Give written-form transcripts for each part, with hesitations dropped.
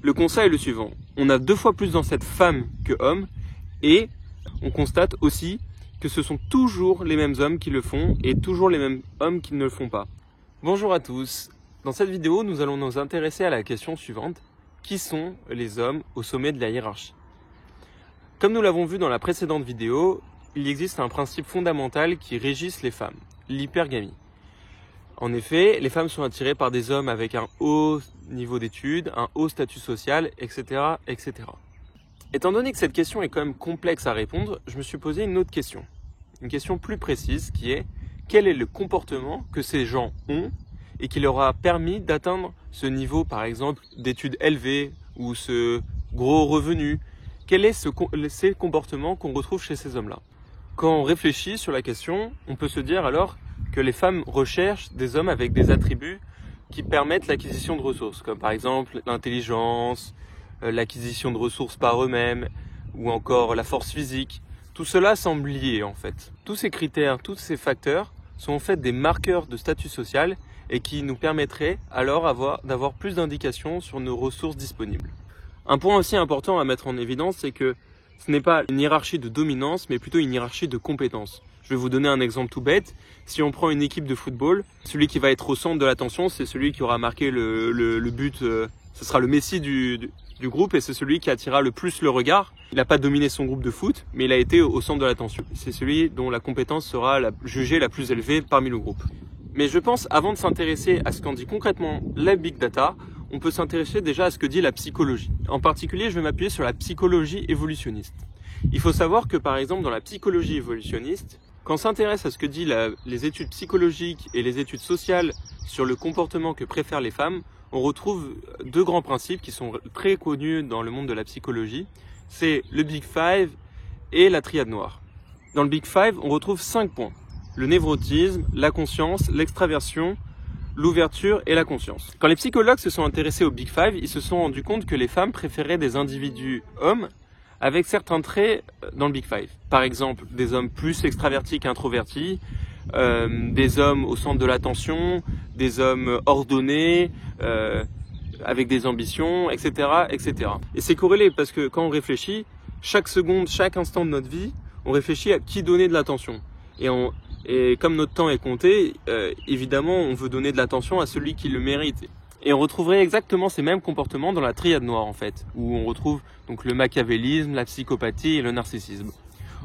Le constat est le suivant. On a 2 fois plus d'ancêtres femmes que hommes et on constate aussi que ce sont toujours les mêmes hommes qui le font et toujours les mêmes hommes qui ne le font pas. Bonjour à tous. Dans cette vidéo, nous allons nous intéresser à la question suivante. Qui sont les hommes au sommet de la hiérarchie? Comme nous l'avons vu dans la précédente vidéo, il existe un principe fondamental qui régisse les femmes, l'hypergamie. En effet, les femmes sont attirées par des hommes avec un haut niveau d'études, un haut statut social, etc., etc. Étant donné que cette question est quand même complexe à répondre, je me suis posé une autre question. Une question plus précise qui est quel est le comportement que ces gens ont et qui leur a permis d'atteindre ce niveau, par exemple, d'études élevées ou ce gros revenu. Quel est ces comportements qu'on retrouve chez ces hommes-là? Quand on réfléchit sur la question, on peut se dire alors que les femmes recherchent des hommes avec des attributs qui permettent l'acquisition de ressources, comme par exemple l'intelligence, l'acquisition de ressources par eux-mêmes, ou encore la force physique. Tout cela semble lié en fait. Tous ces critères, tous ces facteurs sont en fait des marqueurs de statut social et qui nous permettraient alors d'avoir plus d'indications sur nos ressources disponibles. Un point aussi important à mettre en évidence, c'est que ce n'est pas une hiérarchie de dominance, mais plutôt une hiérarchie de compétences. Je vais vous donner un exemple tout bête. Si on prend une équipe de football, celui qui va être au centre de l'attention, c'est celui qui aura marqué le but, ce sera le Messi du groupe et c'est celui qui attirera le plus le regard. Il n'a pas dominé son groupe de foot, mais il a été au centre de l'attention. C'est celui dont la compétence sera jugée la plus élevée parmi le groupe. Mais je pense, avant de s'intéresser à ce qu'en dit concrètement la Big Data, on peut s'intéresser déjà à ce que dit la psychologie. En particulier, je vais m'appuyer sur la psychologie évolutionniste. Il faut savoir que, par exemple, dans la psychologie évolutionniste, quand on s'intéresse à ce que disent les études psychologiques et les études sociales sur le comportement que préfèrent les femmes, on retrouve 2 grands principes qui sont très connus dans le monde de la psychologie. C'est le Big Five et la triade noire. Dans le Big Five, on retrouve 5 points. Le névrotisme, la conscience, l'extraversion, l'ouverture et la conscience. Quand les psychologues se sont intéressés au Big Five, ils se sont rendus compte que les femmes préféraient des individus hommes avec certains traits dans le Big Five. Par exemple, des hommes plus extravertis qu'introvertis, des hommes au centre de l'attention, des hommes ordonnés, avec des ambitions, etc., etc. Et c'est corrélé parce que quand on réfléchit, chaque seconde, chaque instant de notre vie, on réfléchit à qui donner de l'attention. Et comme notre temps est compté, évidemment, on veut donner de l'attention à celui qui le mérite. Et on retrouverait exactement ces mêmes comportements dans la triade noire, en fait, où on retrouve donc le machiavélisme, la psychopathie et le narcissisme.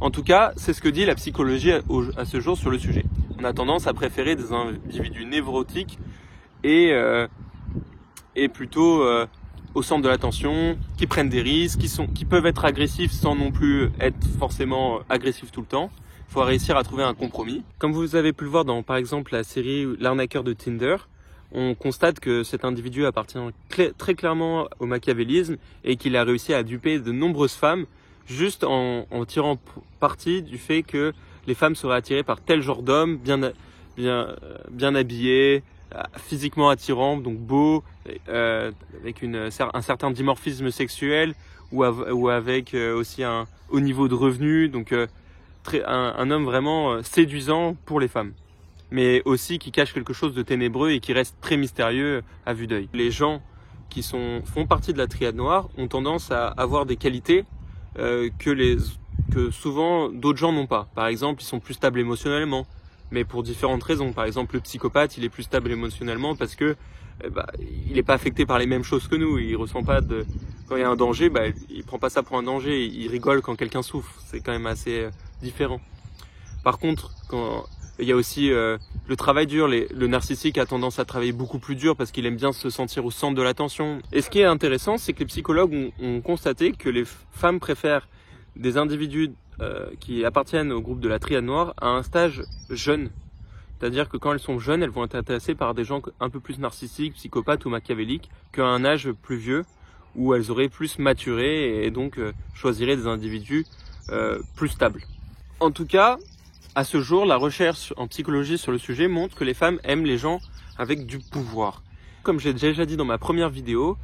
En tout cas, c'est ce que dit la psychologie à ce jour sur le sujet. On a tendance à préférer des individus névrotiques et plutôt au centre de l'attention, qui prennent des risques, qui peuvent être agressifs sans non plus être forcément agressifs tout le temps. Il faut réussir à trouver un compromis. Comme vous avez pu le voir dans, par exemple, la série L'arnaqueur de Tinder, on constate que cet individu appartient très clairement au machiavélisme et qu'il a réussi à duper de nombreuses femmes juste en tirant parti du fait que les femmes seraient attirées par tel genre d'homme, bien habillé, physiquement attirant, donc beau, avec un certain dimorphisme sexuel ou avec aussi un haut niveau de revenus, donc un homme vraiment séduisant pour les femmes, mais aussi qui cache quelque chose de ténébreux et qui reste très mystérieux à vue d'œil. Les gens qui font partie de la triade noire ont tendance à avoir des qualités que souvent d'autres gens n'ont pas. Par exemple, ils sont plus stables émotionnellement, mais pour différentes raisons. Par exemple, le psychopathe, il est plus stable émotionnellement parce que il n'est pas affecté par les mêmes choses que nous. Il ressent pas quand il y a un danger, il prend pas ça pour un danger. Il rigole quand quelqu'un souffre. C'est quand même assez différent. Par contre, quand il y a aussi le travail dur, le narcissique a tendance à travailler beaucoup plus dur parce qu'il aime bien se sentir au centre de l'attention. Et ce qui est intéressant, c'est que les psychologues ont constaté que les femmes préfèrent des individus qui appartiennent au groupe de la triade noire à un stage jeune. C'est-à-dire que quand elles sont jeunes, elles vont être intéressées par des gens un peu plus narcissiques, psychopathes ou machiavéliques qu'à un âge plus vieux où elles auraient plus maturé et donc choisiraient des individus plus stables. En tout cas, à ce jour, la recherche en psychologie sur le sujet montre que les femmes aiment les gens avec du pouvoir. Comme j'ai déjà dit dans ma première vidéo,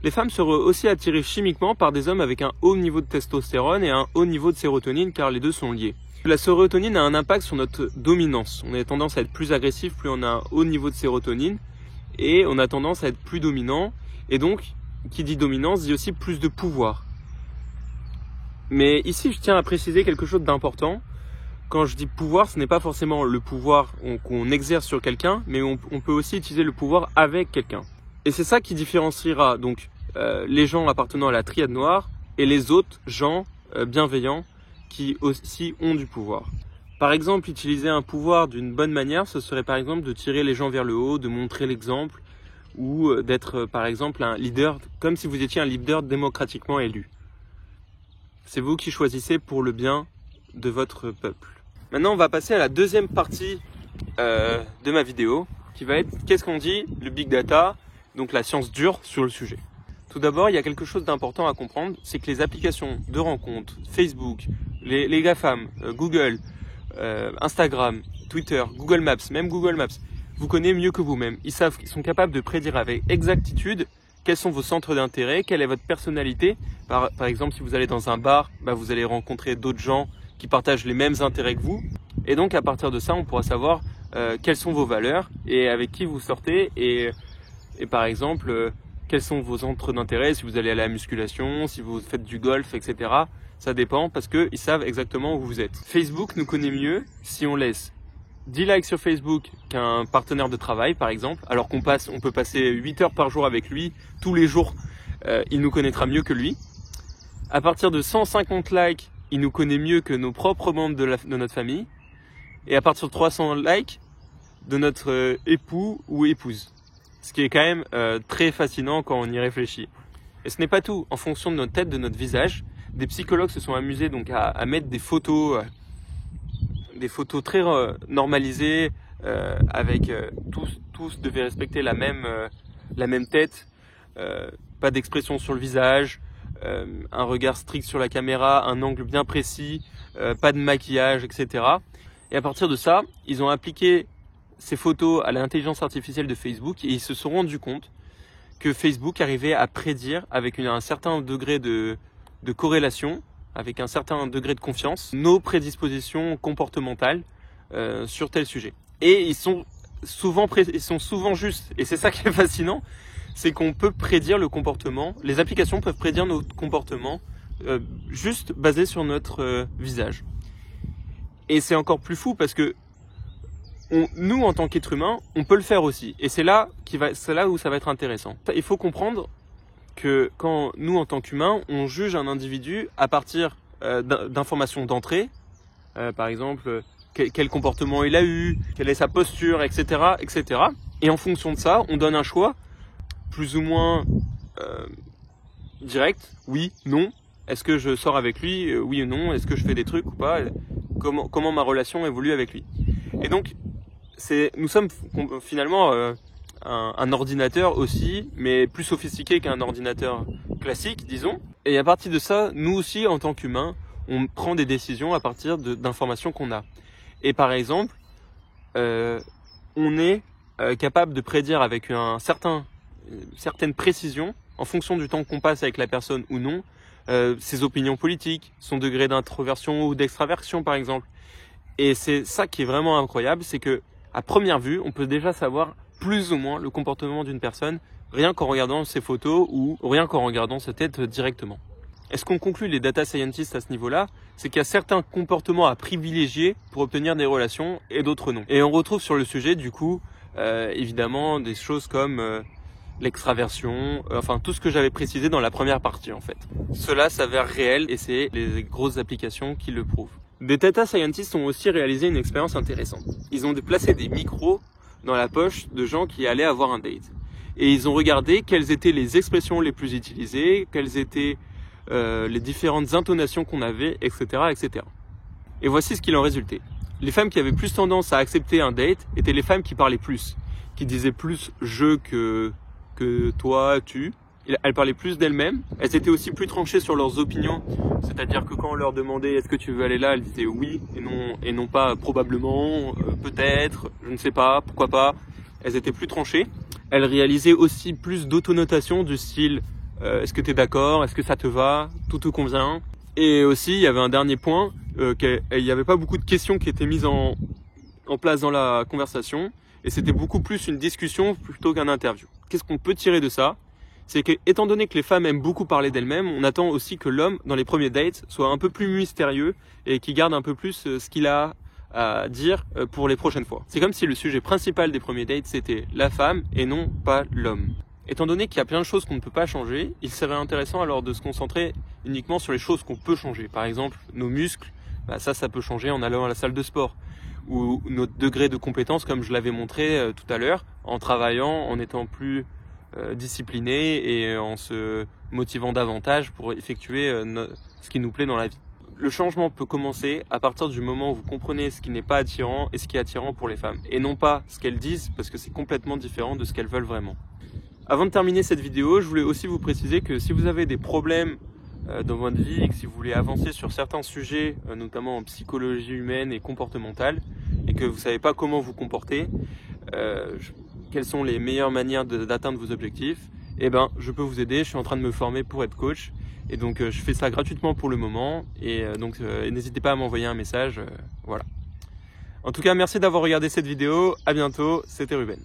les femmes seraient aussi attirées chimiquement par des hommes avec un haut niveau de testostérone et un haut niveau de sérotonine car les deux sont liés. La sérotonine a un impact sur notre dominance. On a tendance à être plus agressif plus on a un haut niveau de sérotonine et on a tendance à être plus dominant et donc qui dit dominance dit aussi plus de pouvoir. Mais ici, je tiens à préciser quelque chose d'important. Quand je dis pouvoir, ce n'est pas forcément le pouvoir qu'on exerce sur quelqu'un, mais on peut aussi utiliser le pouvoir avec quelqu'un. Et c'est ça qui différenciera donc les gens appartenant à la triade noire et les autres gens bienveillants qui aussi ont du pouvoir. Par exemple, utiliser un pouvoir d'une bonne manière, ce serait par exemple de tirer les gens vers le haut, de montrer l'exemple, ou d'être par exemple un leader, comme si vous étiez un leader démocratiquement élu. C'est vous qui choisissez pour le bien de votre peuple. Maintenant, on va passer à la deuxième partie de ma vidéo, qui va être qu'est-ce qu'on dit, le big data, donc la science dure sur le sujet. Tout d'abord, il y a quelque chose d'important à comprendre, c'est que les applications de rencontres, Facebook, les GAFAM, Google, Instagram, Twitter, Google Maps, même Google Maps, vous connaissez mieux que vous-même. Ils sont capables de prédire avec exactitude quels sont vos centres d'intérêt, quelle est votre personnalité. Par exemple, si vous allez dans un bar, vous allez rencontrer d'autres gens qui partagent les mêmes intérêts que vous. Et donc, à partir de ça, on pourra savoir quelles sont vos valeurs et avec qui vous sortez. Et par exemple, quels sont vos centres d'intérêt, si vous allez à la musculation, si vous faites du golf, etc. Ça dépend parce qu'ils savent exactement où vous êtes. Facebook nous connaît mieux si on laisse 10 likes sur Facebook qu'un partenaire de travail, par exemple, alors on peut passer 8 heures par jour avec lui, tous les jours, il nous connaîtra mieux que lui. À partir de 150 likes, il nous connaît mieux que nos propres membres de notre famille. Et à partir de 300 likes, de notre époux ou épouse. Ce qui est quand même très fascinant quand on y réfléchit. Et ce n'est pas tout. En fonction de notre tête, de notre visage, des psychologues se sont amusés donc à mettre des photos très normalisées, avec tous devaient respecter la même tête, pas d'expression sur le visage, un regard strict sur la caméra, un angle bien précis, pas de maquillage, etc. Et à partir de ça, ils ont appliqué ces photos à l'intelligence artificielle de Facebook et ils se sont rendus compte que Facebook arrivait à prédire avec un certain degré de corrélation, avec un certain degré de confiance, nos prédispositions comportementales sur tel sujet. Et ils sont souvent justes. Et c'est ça qui est fascinant, c'est qu'on peut prédire le comportement, les applications peuvent prédire notre comportement juste basé sur notre visage. Et c'est encore plus fou parce que nous, en tant qu'être humain, on peut le faire aussi. Et c'est là où ça va être intéressant. Il faut comprendre que quand nous, en tant qu'humains, on juge un individu à partir d'informations d'entrée, par exemple, quel comportement il a eu, quelle est sa posture, etc., etc. Et en fonction de ça, on donne un choix plus ou moins direct, oui, non. Est-ce que je sors avec lui, oui ou non? Est-ce que je fais des trucs ou pas? Comment ma relation évolue avec lui? Et donc, nous sommes finalement un ordinateur aussi, mais plus sophistiqué qu'un ordinateur classique, disons. Et à partir de ça, nous aussi, en tant qu'humains, on prend des décisions à partir d'informations qu'on a. Et par exemple, on est capable de prédire avec une certaine précision, en fonction du temps qu'on passe avec la personne ou non, ses opinions politiques, son degré d'introversion ou d'extraversion par exemple. Et c'est ça qui est vraiment incroyable, c'est que à première vue, on peut déjà savoir plus ou moins le comportement d'une personne rien qu'en regardant ses photos ou rien qu'en regardant sa tête directement. Et ce qu'on conclut les data scientists à ce niveau-là, c'est qu'il y a certains comportements à privilégier pour obtenir des relations et d'autres non. Et on retrouve sur le sujet du coup évidemment des choses comme l'extraversion, enfin tout ce que j'avais précisé dans la première partie en fait. Cela s'avère réel et c'est les grosses applications qui le prouvent. Des data scientists ont aussi réalisé une expérience intéressante. Ils ont placé des micros dans la poche de gens qui allaient avoir un date. Et ils ont regardé quelles étaient les expressions les plus utilisées, quelles étaient les différentes intonations qu'on avait, etc., etc. Et voici ce qu'il en résultait. Les femmes qui avaient plus tendance à accepter un date étaient les femmes qui parlaient plus, qui disaient plus « je » que « toi »,« tu ». Elles parlaient plus d'elles-mêmes. Elles étaient aussi plus tranchées sur leurs opinions. C'est-à-dire que quand on leur demandait « est-ce que tu veux aller là ?», elles disaient oui et non pas « probablement »,« peut-être »,« je ne sais pas »,« pourquoi pas ». Elles étaient plus tranchées. Elles réalisaient aussi plus d'autonotation du style « est-ce que tu es d'accord ? Est-ce que ça te va ? Tout te convient ?» Et aussi, il y avait un dernier point, il n'y avait pas beaucoup de questions qui étaient mises en place dans la conversation. Et c'était beaucoup plus une discussion plutôt qu'un interview. Qu'est-ce qu'on peut tirer de ça ? C'est que, étant donné que les femmes aiment beaucoup parler d'elles-mêmes, on attend aussi que l'homme, dans les premiers dates, soit un peu plus mystérieux et qu'il garde un peu plus ce qu'il a à dire pour les prochaines fois. C'est comme si le sujet principal des premiers dates, c'était la femme et non pas l'homme. Étant donné qu'il y a plein de choses qu'on ne peut pas changer, il serait intéressant alors de se concentrer uniquement sur les choses qu'on peut changer. Par exemple, nos muscles, ça peut changer en allant à la salle de sport. Ou notre degré de compétence, comme je l'avais montré tout à l'heure, en travaillant, en étant plus discipliné et en se motivant davantage pour effectuer ce qui nous plaît dans la vie. Le changement peut commencer à partir du moment où vous comprenez ce qui n'est pas attirant et ce qui est attirant pour les femmes. Et non pas ce qu'elles disent, parce que c'est complètement différent de ce qu'elles veulent vraiment. Avant de terminer cette vidéo, je voulais aussi vous préciser que si vous avez des problèmes dans votre vie et que si vous voulez avancer sur certains sujets, notamment en psychologie humaine et comportementale, et que vous ne savez pas comment vous comporter, quelles sont les meilleures manières d'atteindre vos objectifs, eh ben, je peux vous aider. Je suis en train de me former pour être coach et donc je fais ça gratuitement pour le moment et donc n'hésitez pas à m'envoyer un message. Voilà. En tout cas, merci d'avoir regardé cette vidéo. À bientôt. C'était Ruben.